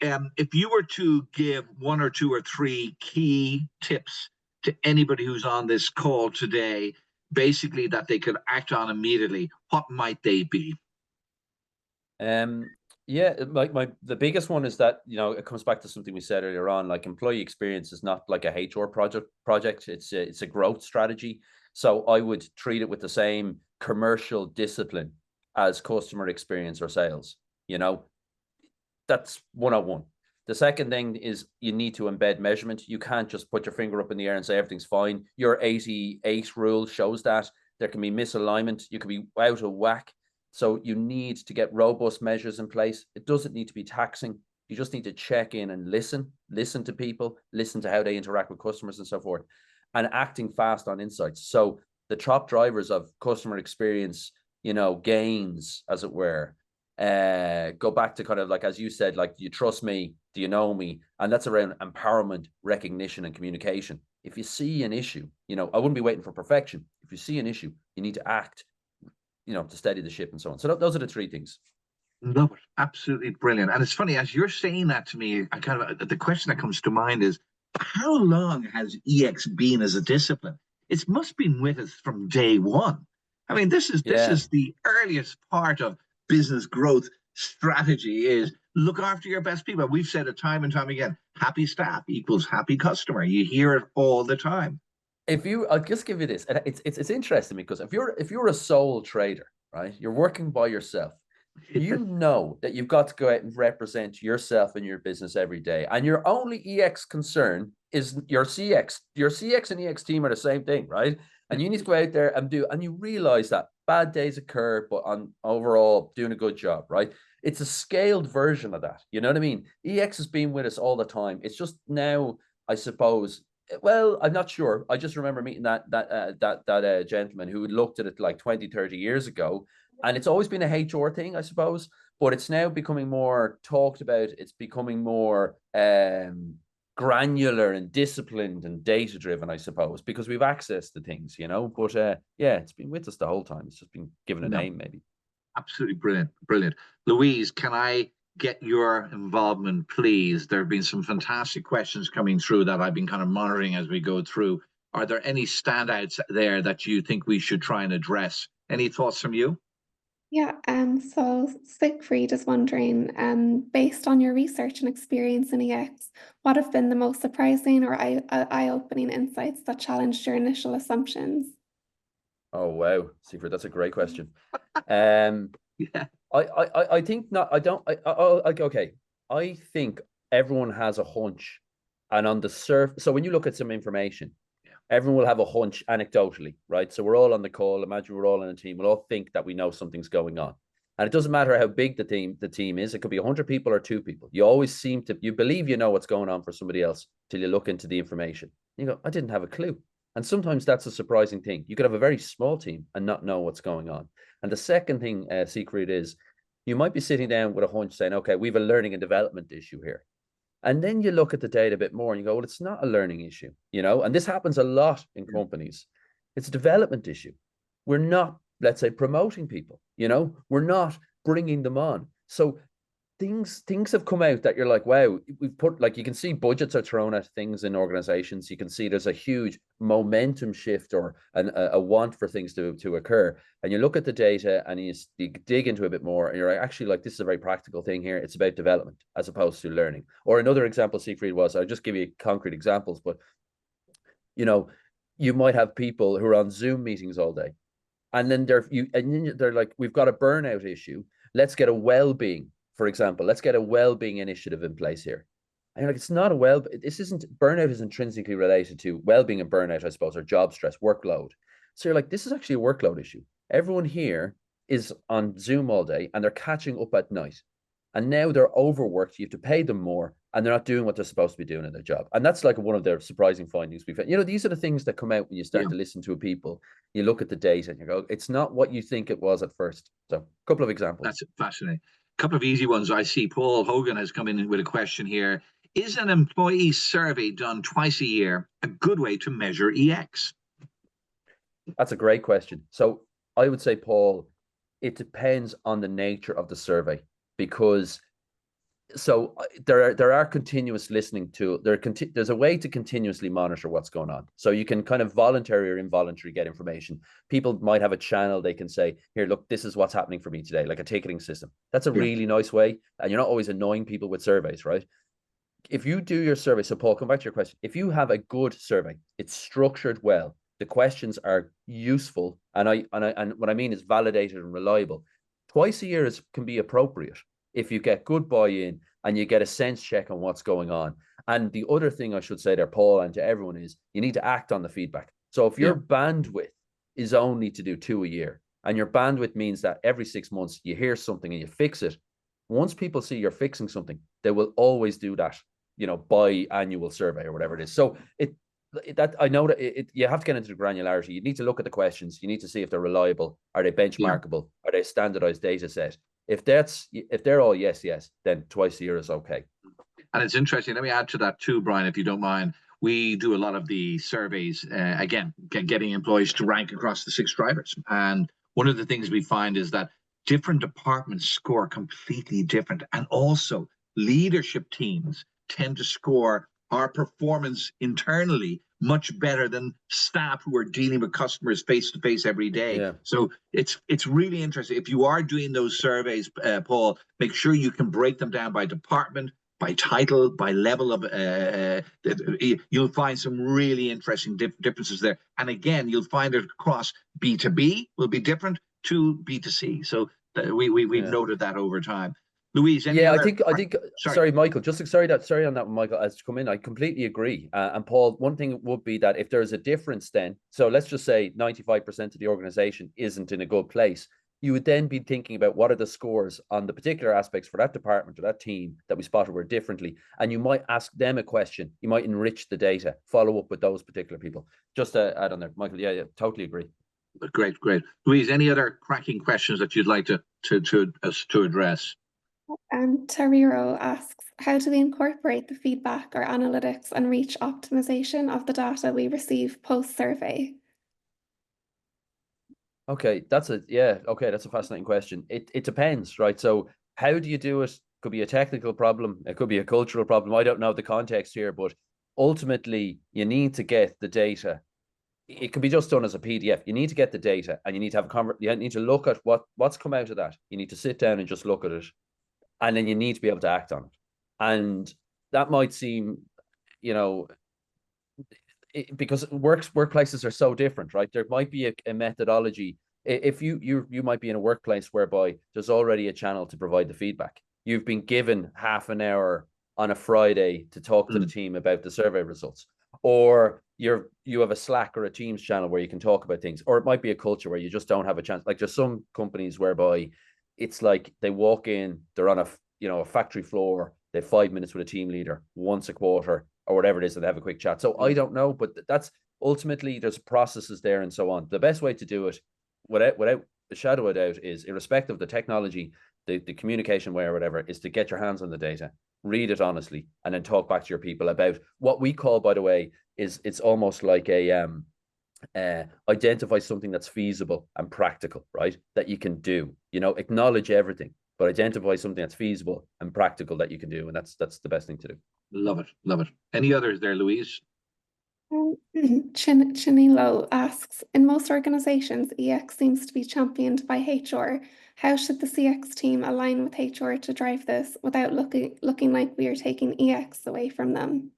If you were to give 1 or 2 or 3 key tips to anybody who's on this call today, basically that they could act on immediately, what might they be? Yeah, the biggest one is that, it comes back to something we said earlier on, like employee experience is not like a HR project. It's a growth strategy. So I would treat it with the same commercial discipline as customer experience or sales. That's 101. The second thing is you need to embed measurement. You can't just put your finger up in the air and say everything's fine. Your 88 rule shows that there can be misalignment. You can be out of whack. So you need to get robust measures in place. It doesn't need to be taxing. You just need to check in and listen to people, listen to how they interact with customers and so forth, and acting fast on insights. So the top drivers of customer experience, gains, as it were, go back to kind of like, as you said, like, do you trust me? Do you know me? And that's around empowerment, recognition, and communication. If you see an issue, I wouldn't be waiting for perfection. If you see an issue, you need to act, to steady the ship and so on. So those are the 3 things. Love it. Absolutely brilliant. And it's funny, as you're saying that to me, I kind of the question that comes to mind is how long has EX been as a discipline? It must be with us from day one. I mean, this Yeah. is the earliest part of business growth strategy is look after your best people. We've said it time and time again. Happy staff equals happy customer. You hear it all the time. If you, I'll just give you this, and it's interesting because if you're a sole trader, right, you're working by yourself, you know that you've got to go out and represent yourself and your business every day, and your only EX concern is your CX. Your CX and EX team are the same thing, right? And you need to go out there and do, and you realize that bad days occur, but on overall doing a good job, right? It's a scaled version of that. You know what I mean? EX has been with us all the time. It's just now, I suppose, well, I'm not sure. I just remember meeting that gentleman who had looked at it like 20, 30 years ago. And it's always been a HR thing, I suppose, but it's now becoming more talked about. It's becoming more granular and disciplined and data driven, I suppose, because we've access to things, you know. But yeah, it's been with us the whole time. It's just been given a No, name, maybe. absolutely brilliant. Brilliant. Louise, can I get your involvement, please? There have been some fantastic questions coming through that I've been kind of monitoring as we go through. Are there any standouts there that you think we should try and address? Any thoughts from you? Yeah, so Siegfried is wondering, based on your research and experience in EX, what have been the most surprising or eye-opening insights that challenged your initial assumptions? Oh wow, Secret, that's a great question. Um, Yeah. I think not. I don't. Okay. I think everyone has a hunch, and on the surface. So when you look at some information, everyone will have a hunch anecdotally, right? So we're all on the call. Imagine we're all in a team. We'll all think that we know something's going on, and it doesn't matter how big the team is. It could be 100 people or 2 people. You always seem to you believe you know what's going on for somebody else till you look into the information. You go, I didn't have a clue. And sometimes that's a surprising thing. You could have a very small team and not know what's going on. And the second thing, Secret, is you might be sitting down with a hunch saying, okay, we have a learning and development issue here. And then you look at the data a bit more and you go, well, it's not a learning issue, you know, and this happens a lot in companies. It's a development issue. We're not, let's say, promoting people, you know, we're not bringing them on. So things have come out that you're like, wow, we've put, like, you can see budgets are thrown at things in organizations. You can see there's a huge momentum shift or a want for things to occur. And you look at the data and you dig into it a bit more and you're like, actually, like, this is a very practical thing here. It's about development as opposed to learning. Or another example, Siegfried, was, I'll just give you concrete examples, but you know, you might have people who are on Zoom meetings all day and then they're like, we've got a burnout issue. Let's get a well-being, for example. Let's get a well-being initiative in place here. And you're like, it's not a this isn't, burnout is intrinsically related to well-being and burnout, I suppose, or job stress, workload. So you're like, this is actually a workload issue. Everyone here is on Zoom all day and they're catching up at night. And now they're overworked. You have to pay them more and they're not doing what they're supposed to be doing in their job. And that's like one of their surprising findings we've had. You know, these are the things that come out when you Yeah. start to listen to people. You look at the data and you go, it's not what you think it was at first. So a couple of examples. That's fascinating. A couple of easy ones. I see Paul Hogan has come in with a question here. Is an employee survey done twice a year a good way to measure EX? That's a great question. So I would say, Paul, it depends on the nature of the survey, because there are continuous listening to there's a way to continuously monitor what's going on. So you can kind of voluntary or involuntary get information. People might have a channel they can say, here, look, this is what's happening for me today, like a ticketing system. That's a Yeah. really nice way, and you're not always annoying people with surveys, right? If you do your survey, so Paul, come back to your question. If you have a good survey, it's structured well, the questions are useful, and what I mean is validated and reliable. Twice a year can be appropriate if you get good buy-in and you get a sense check on what's going on. And the other thing I should say there, Paul, and to everyone, is you need to act on the feedback. So if Yeah. your bandwidth is only to do 2 a year, and your bandwidth means that every 6 months you hear something and you fix it, once people see you're fixing something, they will always do that, you know, biannual survey or whatever it is. So that I know that you have to get into the granularity. You need to look at the questions. You need to see if they're reliable. Are they Yeah. benchmarkable? Are they a standardized data set? If they're all yes, then twice a year is okay. And it's interesting. Let me add to that too, Brian, if you don't mind. We do a lot of the surveys, again, getting employees to rank across the 6 drivers. And one of the things we find is that different departments score completely different. And also leadership teams tend to score our performance internally much better than staff who are dealing with customers face to face every day. Yeah. So it's really interesting. If you are doing those surveys, Paul, make sure you can break them down by department, by title, by level of. You'll find some really interesting differences there. And again, you'll find it across B2B will be different to B2C. So we've noted that over time. Louise, any other? I think. Sorry, Michael. Sorry on that, Michael. As to come in, I completely agree. And Paul, one thing would be that if there is a difference, then so let's just say 95% of the organization isn't in a good place. You would then be thinking about what are the scores on the particular aspects for that department or that team that we spotted were differently, and you might ask them a question. You might enrich the data, follow up with those particular people. Just to add on there, Michael. Yeah, totally agree. Great. Louise, any other cracking questions that you'd like to address? Tariro asks, how do we incorporate the feedback or analytics and reach optimization of the data we receive post-survey? Okay, that's a fascinating question. It depends, right? So how do you do it? Could be a technical problem, it could be a cultural problem. I don't know the context here, but ultimately you need to get the data. It can be just done as a PDF. You need to get the data, and you need to have you need to look at what's come out of that. You need to sit down and just look at it, and then you need to be able to act on it. And that might seem, because workplaces are so different, right? There might be a methodology. If you might be in a workplace whereby there's already a channel to provide the feedback. You've been given half an hour on a Friday to talk to the team about the survey results, or you have a Slack or a Teams channel where you can talk about things, or it might be a culture where you just don't have a chance. Like there's some companies whereby it's like they walk in, they're on a factory floor, they have 5 minutes with a team leader once a quarter or whatever it is, and they have a quick chat. So I don't know, but that's ultimately there's processes there and so on. The best way to do it without a shadow of a doubt is, irrespective of the technology, the communication way or whatever, is to get your hands on the data, read it honestly, and then talk back to your people about what we call, by the way, is it's almost like a identify something that's feasible and practical, right? That you can do, acknowledge everything, but identify something that's feasible and practical that you can do. And that's the best thing to do. Love it. Any others there, Louise? Chinilo asks, in most organizations, EX seems to be championed by HR. How should the CX team align with HR to drive this without looking like we are taking EX away from them?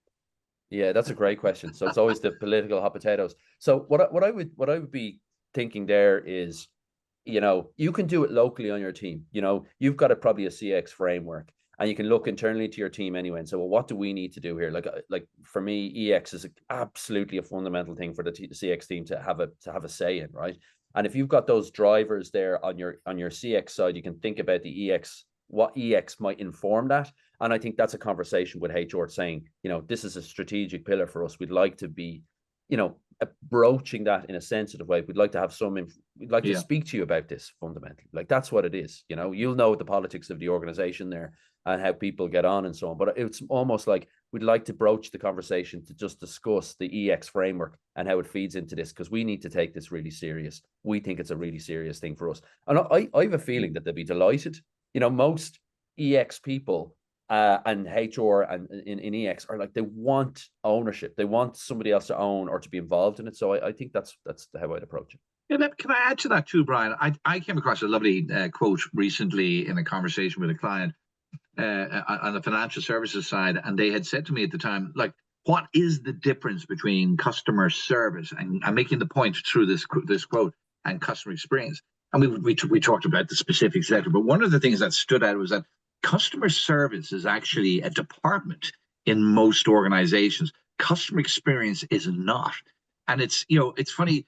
Yeah, that's a great question. So it's always the political hot potatoes. So what I would be thinking there is, you can do it locally on your team. You've got probably a CX framework, and you can look internally to your team anyway and say, well, what do we need to do here? Like for me, EX is absolutely a fundamental thing for the CX team to have a say in, right? And if you've got those drivers there on your CX side, you can think about the EX, what EX might inform that. And I think that's a conversation with HR saying, this is a strategic pillar for us. We'd like to be, broaching that in a sensitive way. We'd like to have we'd like to speak to you about this fundamentally. Like that's what it is. You'll know the politics of the organization there and how people get on and so on. But it's almost like we'd like to broach the conversation to just discuss the EX framework and how it feeds into this, because we need to take this really serious. We think it's a really serious thing for us. And I have a feeling that they'll be delighted. Most EX people and HR and in EX are like, they want ownership. They want somebody else to own or to be involved in it. So I think that's how I'd approach it. Yeah, can I add to that too, Brian? I came across a lovely quote recently in a conversation with a client on the financial services side, and they had said to me at the time, like, what is the difference between customer service, and I'm making the point through this quote, and customer experience? And we talked about the specifics later, but one of the things that stood out was that customer service is actually a department in most organizations. Customer experience is not, and it's funny.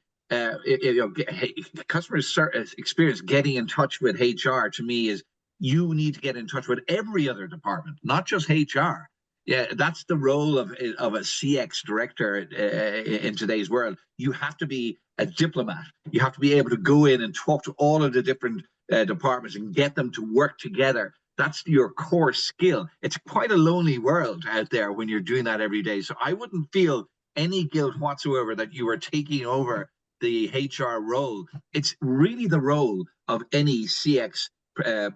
Customer experience, getting in touch with HR, to me is, you need to get in touch with every other department, not just HR. Yeah, that's the role of a CX director in today's world. You have to be a diplomat. You have to be able to go in and talk to all of the different departments and get them to work together. That's your core skill. It's quite a lonely world out there when you're doing that every day. So I wouldn't feel any guilt whatsoever that you are taking over the HR role. It's really the role of any CX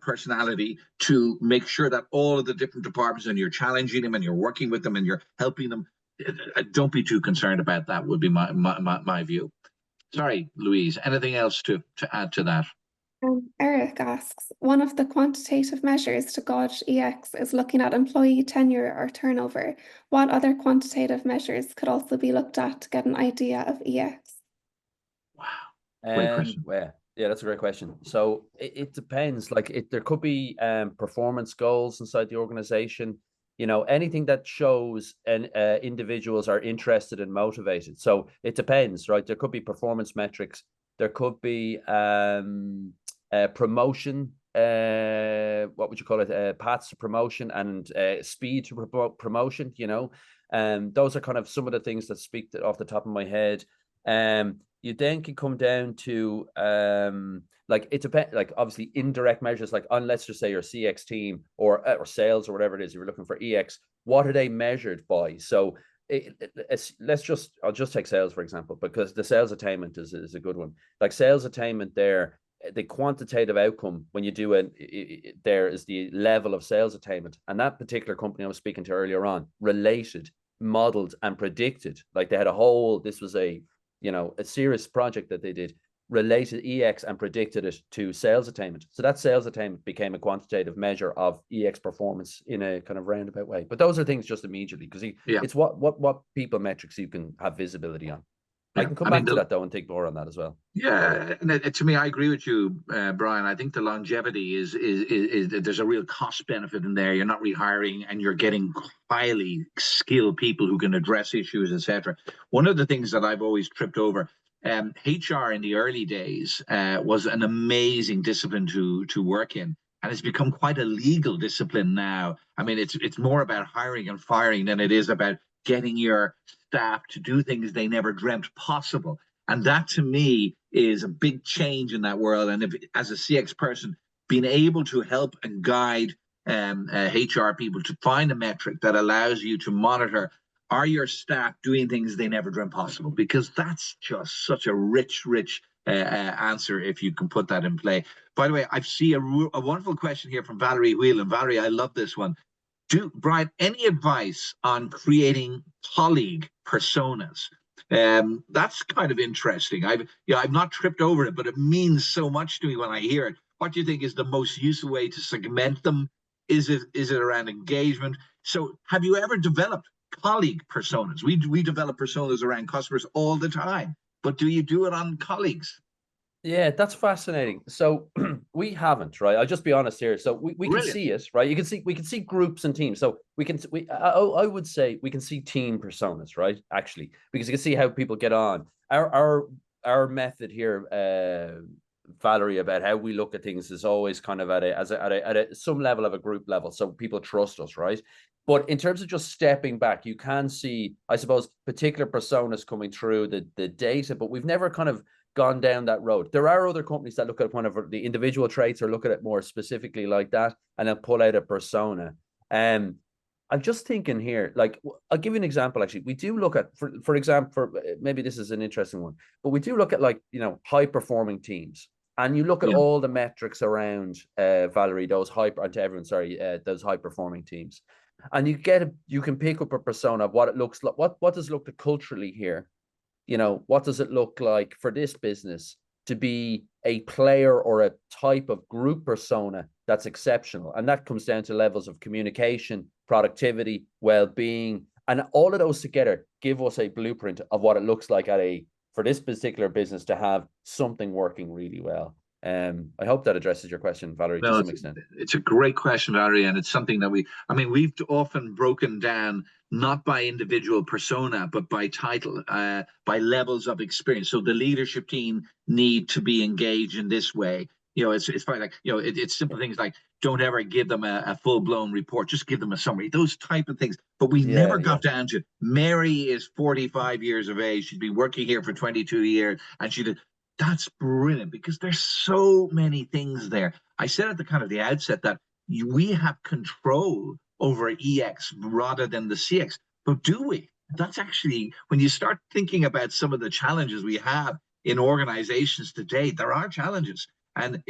personality to make sure that all of the different departments, and you're challenging them and you're working with them and you're helping them. Don't be too concerned about that, would be my view. Sorry, Louise, anything else to add to that? Eric asks, one of the quantitative measures to gauge EX is looking at employee tenure or turnover. What other quantitative measures could also be looked at to get an idea of EX? Wow, great question. Well, yeah, that's a great question. So it depends. Like there could be performance goals inside the organization. You know, anything that shows individuals are interested and motivated. So it depends, right? There could be performance metrics. There could be promotion. What would you call it? Paths to promotion and speed to promotion. You know, those are kind of some of the things that speak off the top of my head. You then can come down to like it depends, like obviously indirect measures, like on let's just say your CX team or sales or whatever it is you're looking for EX, what are they measured by? So I'll just take sales for example, because the sales attainment is a good one. Like sales attainment there, the quantitative outcome when you do it there is the level of sales attainment, and that particular company I was speaking to earlier on related, modeled and predicted, like they had this was a serious project that they did, related EX and predicted it to sales attainment. So that sales attainment became a quantitative measure of EX performance in a kind of roundabout way. But those are things just immediately, because it's what people metrics you can have visibility on. I can come back to that though and think more on that as well. Yeah, and to me, I agree with you, Brian. I think the longevity is there's a real cost benefit in there. You're not rehiring, and you're getting highly skilled people who can address issues, etc. One of the things that I've always tripped over, HR in the early days was an amazing discipline to work in, and it's become quite a legal discipline now. I mean, it's more about hiring and firing than it is about getting your staff to do things they never dreamt possible. And that to me is a big change in that world. And if, as a CX person, being able to help and guide HR people to find a metric that allows you to monitor, are your staff doing things they never dreamt possible? Because that's just such a rich answer if you can put that in play. By the way, I see a wonderful question here from Valerie Whelan. Valerie, I love this one. Brian, any advice on creating colleague personas? That's kind of interesting. I've not tripped over it, but it means so much to me when I hear it. What do you think is the most useful way to segment them? Is it around engagement? So have you ever developed colleague personas? We develop personas around customers all the time, but do you do it on colleagues? Yeah, that's fascinating. So we haven't, right? I'll just be honest here. So we can see it, right? We can see groups and teams. So I would say we can see team personas, right? Actually, because you can see how people get on. Our method here, Valerie, about how we look at things is always kind of at some level of a group level, so people trust us, right? But in terms of just stepping back, you can see, I suppose, particular personas coming through the data, but we've never kind of gone down that road. There are other companies that look at one of the individual traits or look at it more specifically like that, and then pull out a persona. I'm just thinking here, like, I'll give you an example. Actually, we do look at, for example, maybe this is an interesting one, but we do look at, like, high performing teams, and you look at all the metrics around Valerie, those high performing teams, and you can pick up a persona of what it looks like. What does it look like culturally here? What does it look like for this business to be a player or a type of group persona that's exceptional? And that comes down to levels of communication, productivity, well-being, and all of those together give us a blueprint of what it looks like for this particular business to have something working really well. I hope that addresses your question, Valerie, to some extent. It's a great question, Valerie, and it's something that we've often broken down, not by individual persona, but by title, by levels of experience. So the leadership team need to be engaged in this way. It's fine. Like, it's simple things like, don't ever give them a full-blown report, just give them a summary, those type of things. But we never got down to, Mary is 45 years of age. She'd been working here for 22 years, and she did. That's brilliant, because there's so many things there. I said at the outset that we have control over EX rather than the CX, but do we? That's actually, when you start thinking about some of the challenges we have in organizations today, there are challenges. And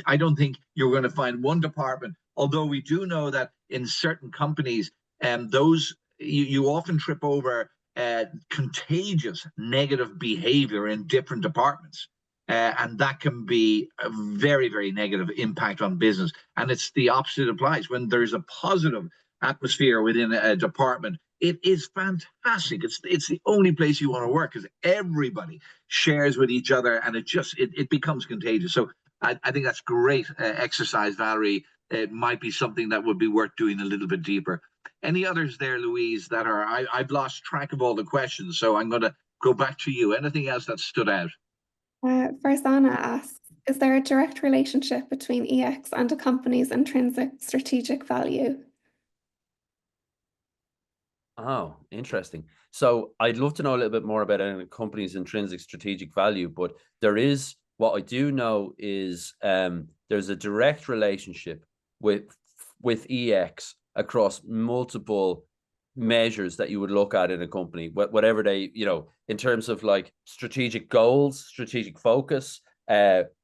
I don't think you're going to find one department, although we do know that in certain companies, those you often trip over contagious negative behavior in different departments. And that can be a very, very negative impact on business. And it's the opposite applies. When there's a positive atmosphere within a department, it is fantastic. It's the only place you want to work, because everybody shares with each other, and it becomes contagious. So I think that's great exercise, Valerie. It might be something that would be worth doing a little bit deeper. Any others there, Louise, that are I've lost track of all the questions, so I'm going to go back to you. Anything else that stood out? Farzana asks, is there a direct relationship between EX and a company's intrinsic strategic value? Oh, interesting. So I'd love to know a little bit more about a company's intrinsic strategic value, but what I do know is there's a direct relationship with EX across multiple measures that you would look at in a company, whatever they, in terms of like strategic goals, strategic focus,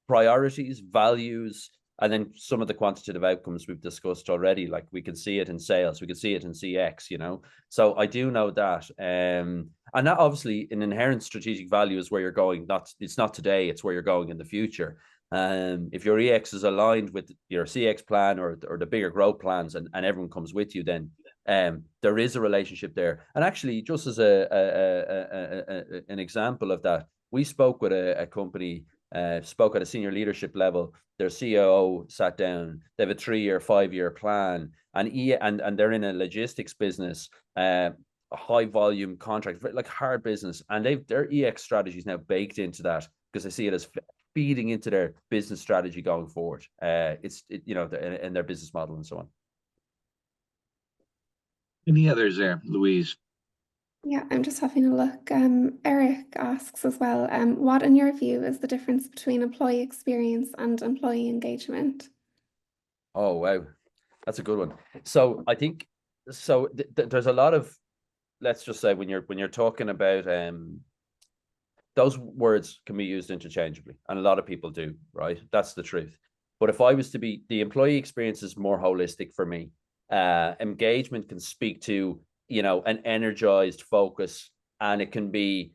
priorities, values, and then some of the quantitative outcomes we've discussed already. Like we can see it in sales, we can see it in CX, So I do know that. And that obviously an inherent strategic value is where you're going. It's not today, it's where you're going in the future. If your EX is aligned with your CX plan or the bigger growth plans, and everyone comes with you, then there is a relationship there. And actually, just as an example of that, we spoke with a company, spoke at a senior leadership level. Their CEO sat down. They have a 3-year, 5-year plan, and they're in a logistics business, a high volume contract, like hard business, and their EX strategy is now baked into that because they see it as feeding into their business strategy going forward. In their business model and so on. Any others there, Louise? Yeah, I'm just having a look. Eric asks as well, what in your view is the difference between employee experience and employee engagement? Oh, wow. That's a good one. So I think, there's a lot of, let's just say when you're talking about, those words can be used interchangeably, and a lot of people do, right? That's the truth. But if I was to be, the employee experience is more holistic for me. Engagement can speak to, an energized focus, and it can be,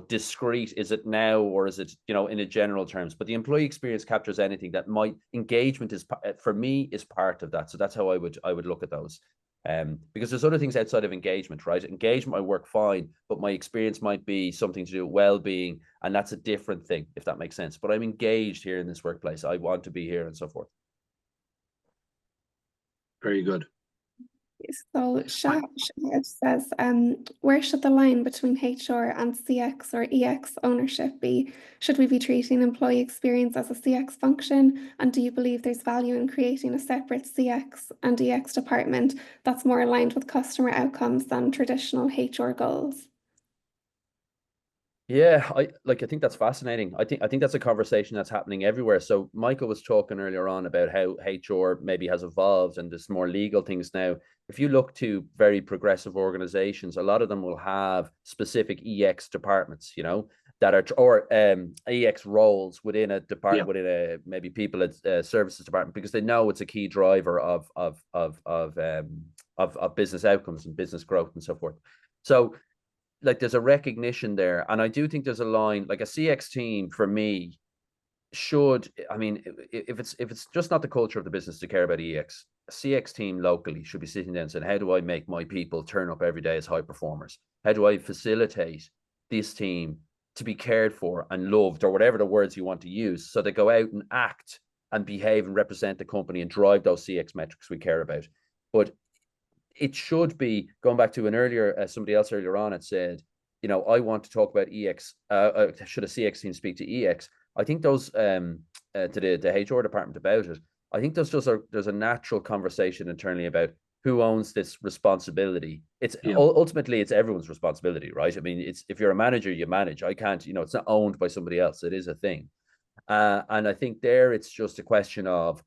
discrete. Is it now, or is it, in a general terms? But the employee experience captures anything that engagement is, for me, is part of that. So that's how I would look at those. Because there's other things outside of engagement, right? Engagement might work fine, but my experience might be something to do with well-being, and that's a different thing, if that makes sense. But I'm engaged here in this workplace. I want to be here, and so forth. Very good. So Shahid says, where should the line between HR and CX or EX ownership be? Should we be treating employee experience as a CX function? And do you believe there's value in creating a separate CX and EX department that's more aligned with customer outcomes than traditional HR goals? Yeah, I think that's fascinating. I think that's a conversation that's happening everywhere. So Michael was talking earlier on about how HR maybe has evolved and there's more legal things now. If you look to very progressive organizations, a lot of them will have specific EX departments, that are, or EX roles within a department, within a maybe people at services department, because they know it's a key driver of business outcomes and business growth and so forth. So like there's a recognition there, and I do think there's a line, like a CX team for me should, if it's just not the culture of the business to care about EX, a CX team locally should be sitting down and saying, how do I make my people turn up every day as high performers? How do I facilitate this team to be cared for and loved, or whatever the words you want to use, so they go out and act and behave and represent the company and drive those CX metrics we care about. But it should be, going back to an earlier, somebody else earlier on had said, I want to talk about EX. Should a CX team speak to EX? I think those, to the HR department about it, I think there's a natural conversation internally about who owns this responsibility. It's ultimately it's everyone's responsibility, right? I mean, it's, if you're a manager, you manage. I can't, it's not owned by somebody else. It is a thing. And I think there it's just a question of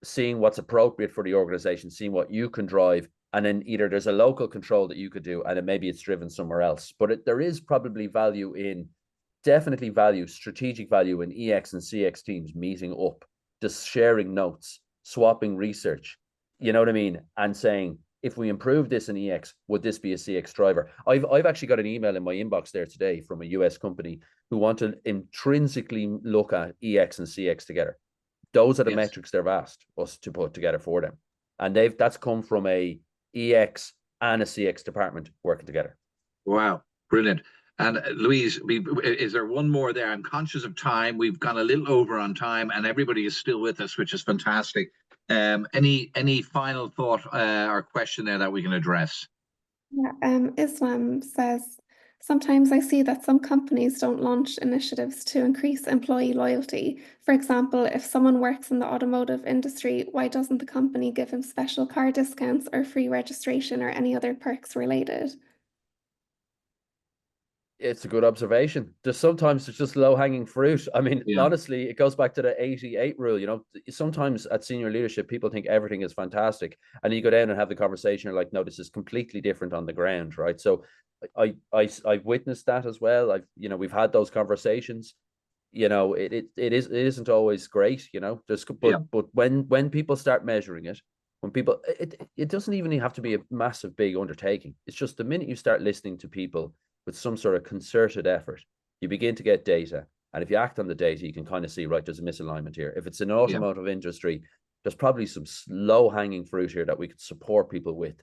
seeing what's appropriate for the organization, seeing what you can drive, and then either there's a local control that you could do, and then maybe it's driven somewhere else. But there is probably value in definitely value strategic value in EX and CX teams meeting up, just sharing notes, swapping research, you know what I mean? And saying, if we improve this in EX, would this be a CX driver? I've actually got an email in my inbox there today from a US company who want to intrinsically look at EX and CX together. Those are the metrics they've asked us to put together for them. And that's come from a EX and a CX department working together. Wow, brilliant. And Louise, is there one more there? I'm conscious of time. We've gone a little over on time, and everybody is still with us, which is fantastic. Any final thought or question there that we can address? Yeah, Islam says, sometimes I see that some companies don't launch initiatives to increase employee loyalty. For example, if someone works in the automotive industry, why doesn't the company give him special car discounts or free registration or any other perks related? It's a good observation. Sometimes it's just low-hanging fruit. I mean, honestly, it goes back to the 80-8 rule. You know, sometimes at senior leadership, people think everything is fantastic, and you go down and have the conversation. You're like, no, this is completely different on the ground, right? So, I've witnessed that as well. We've had those conversations. You know, it isn't always great. You know, but when people start measuring it, when people, it doesn't even have to be a massive big undertaking. It's just the minute you start listening to people with some sort of concerted effort, you begin to get data. And if you act on the data, you can kind of see, right, there's a misalignment here. If it's an automotive industry, there's probably some low-hanging fruit here that we could support people with,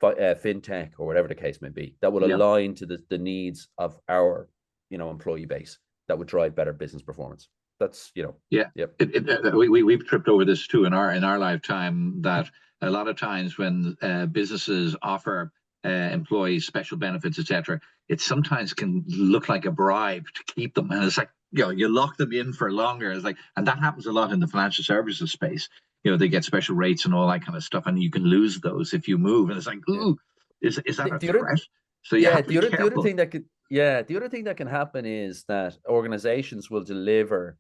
fintech or whatever the case may be, that will align to the needs of our, employee base, that would drive better business performance. That's, we've tripped over this too in our lifetime, that a lot of times when businesses offer employees special benefits, etc., it sometimes can look like a bribe to keep them, and it's like, you lock them in for longer. It's like, and that happens a lot in the financial services space. They get special rates and all that kind of stuff, and you can lose those if you move. And it's like, ooh, is that a threat? So you have to be careful. The other thing that can happen is that organizations will deliver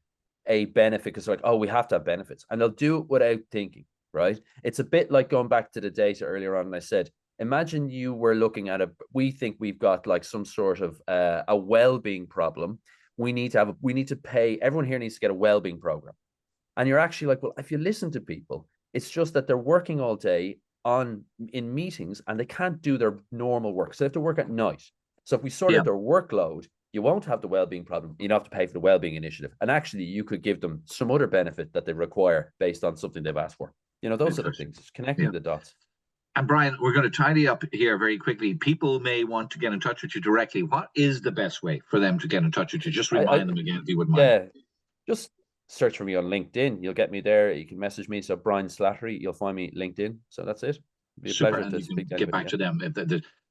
a benefit because, like, oh, we have to have benefits, and they'll do it without thinking, right? It's a bit like going back to the data earlier on, and I said, imagine you were looking at we think we've got like some sort of a well-being problem. We need to pay, everyone here needs to get a well-being program. And you're actually like, well, if you listen to people, it's just that they're working all day in meetings and they can't do their normal work. So they have to work at night. So if we sort out their workload, you won't have the well-being problem. You don't have to pay for the well-being initiative. And actually you could give them some other benefit that they require based on something they've asked for. Those sort of things, connecting the dots. And Brian, we're going to tidy up here very quickly. People may want to get in touch with you directly. What is the best way for them to get in touch with you? Just remind them again, if you wouldn't mind. Yeah, just search for me on LinkedIn. You'll get me there. You can message me. So Brian Slattery, you'll find me LinkedIn. So that's it. It'll be a pleasure to speak to get back to them.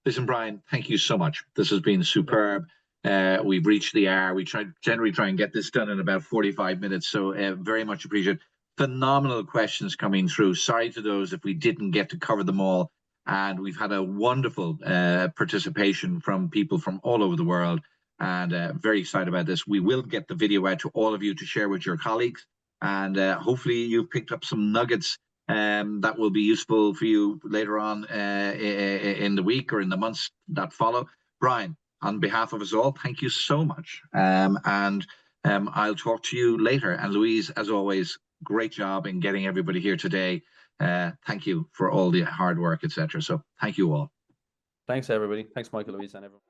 Listen, Brian, thank you so much. This has been superb. We've reached the hour. We generally try and get this done in about 45 minutes. So very much appreciate it. Phenomenal questions coming through. Sorry to those if we didn't get to cover them all. And we've had a wonderful participation from people from all over the world, and very excited about this. We will get the video out to all of you to share with your colleagues, and hopefully you've picked up some nuggets that will be useful for you later on in the week or in the months that follow. Brian, on behalf of us all, thank you so much. I'll talk to you later. And Louise, as always, great job in getting everybody here today. Thank you for all the hard work, etc. So thank you all. Thanks, everybody. Thanks, Michael, Louise, and everyone.